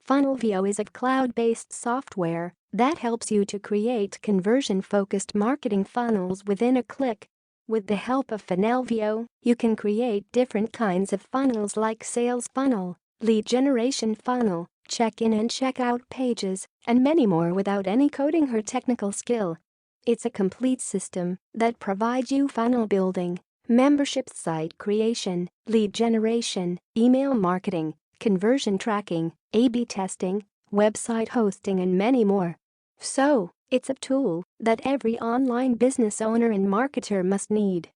Funnelvio is a cloud-based software that helps you to create conversion-focused marketing funnels within a click. With the help of Funnelvio, you can create different kinds of funnels like sales funnel, lead generation funnel, check-in and check-out pages, and many more without any coding or technical skill. It's a complete system that provides you funnel building, membership site creation, lead generation, email marketing, conversion tracking, A/B testing, website hosting and many more. So, it's a tool that every online business owner and marketer must need.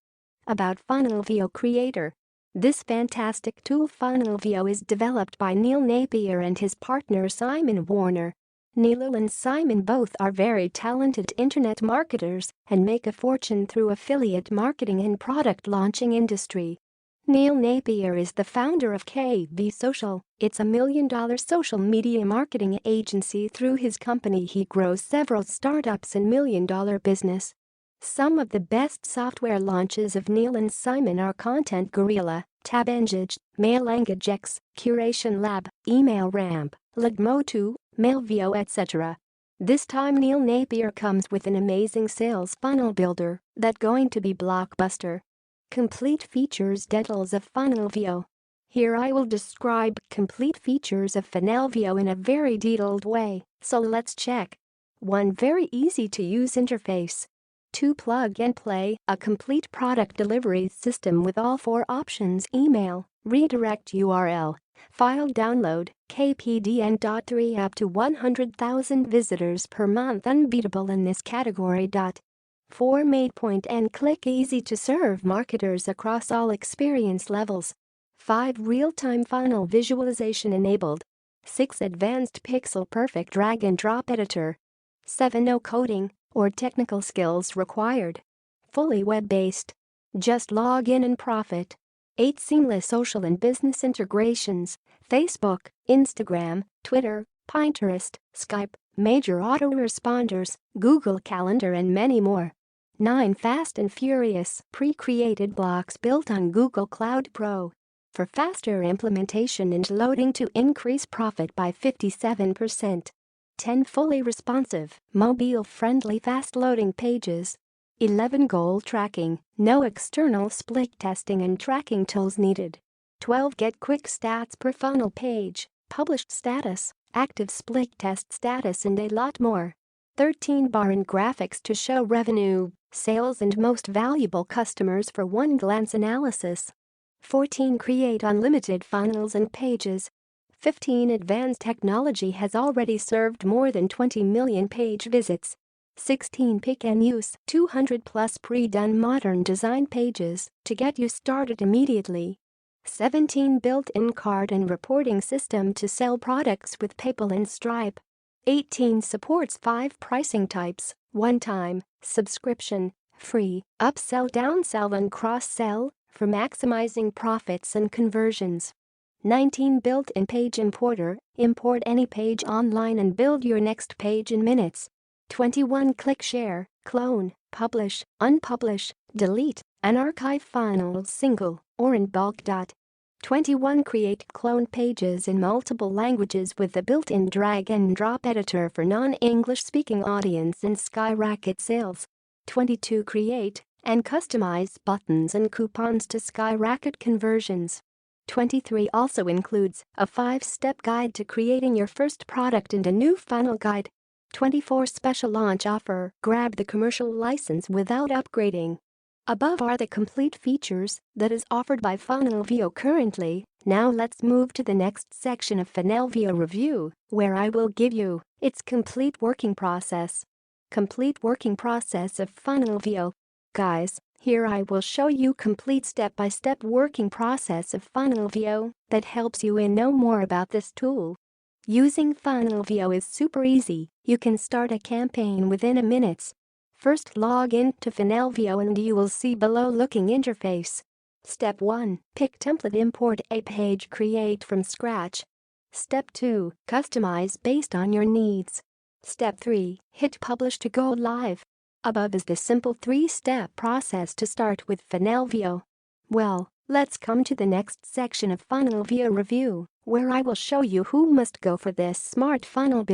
About Funnelvio Creator. This fantastic tool Funnelvio is developed by Neil Napier and his partner Simon Warner. Neil and Simon both are very talented internet marketers and make a fortune through affiliate marketing and product launching industry. Neil Napier is the founder of KV Social. It's a $1 million social media marketing agency. Through his company he grows several startups and $1 million business. Some of the best software launches of Neil and Simon are Content Gorilla, TabEngage, MailEngageX, Curation Lab, Email Ramp, Legmo2, Mailvio etc. This time Neil Napier comes with an amazing sales funnel builder that's going to be Blockbuster. Complete features details of Funnelvio. Here I will describe complete features of Funnelvio in a very detailed way, so let's check. 1. Very easy to use interface. 2. Plug and play, a complete product delivery system with all 4 options: email, redirect URL, file download, KPDN.3 up to 100,000 visitors per month. Unbeatable in this category. 4. Made point and click, easy to serve marketers across all experience levels. 5. Real-time funnel visualization enabled. 6. Advanced pixel perfect drag and drop editor. 7. No coding or technical skills required. Fully web-based. Just log in and profit. 8. Seamless social and business integrations. Facebook, Instagram, Twitter, Pinterest, Skype, major autoresponders, Google Calendar and many more. 9. Fast and furious pre-created blocks built on Google Cloud Pro. For faster implementation and loading to increase profit by 57%. 10. Fully responsive, mobile-friendly fast-loading pages. 11. Goal tracking, no external split testing and tracking tools needed. 12. Get quick stats per funnel page, published status, active split test status and a lot more. 13. Bar and graphics to show revenue, sales and most valuable customers for one-glance analysis. 14. Create unlimited funnels and pages. 15. Advanced technology has already served more than 20 million page visits. 16. Pick and use 200 plus pre-done modern design pages to get you started immediately. 17. Built-in card and reporting system to sell products with PayPal and Stripe. 18. Supports 5 pricing types: one-time, subscription, free, upsell, downsell and cross-sell for maximizing profits and conversions. 19. Built-in page importer, import any page online and build your next page in minutes. 21. Click share, clone, publish, unpublish, delete, and archive funnels single or in bulk. 21. Create clone pages in multiple languages with the built-in drag and drop editor for non-English speaking audience and skyrocket sales. 22. Create and customize buttons and coupons to skyrocket conversions. 23. Also includes a 5-step guide to creating your first product and a new funnel guide. 24. Special launch offer, grab the commercial license without upgrading. Above are the complete features that is offered by Funnelvio currently. Now let's move to the next section of Funnelvio review, where I will give you its complete working process. Complete working process of Funnelvio. Guys, here I will show you complete step-by-step working process of Funnelvio that helps you know more about this tool. Using Funnelvio is super easy. You can start a campaign within a minute. First log in to Funnelvio and you will see below looking interface. Step 1. Pick template, import a page, create from scratch. Step 2. Customize based on your needs. Step 3. Hit publish to go live. Above is the simple 3-step process to start with Funnelvio. Well, let's come to the next section of Funnelvio review, where I will show you who must go for this smart funnel builder.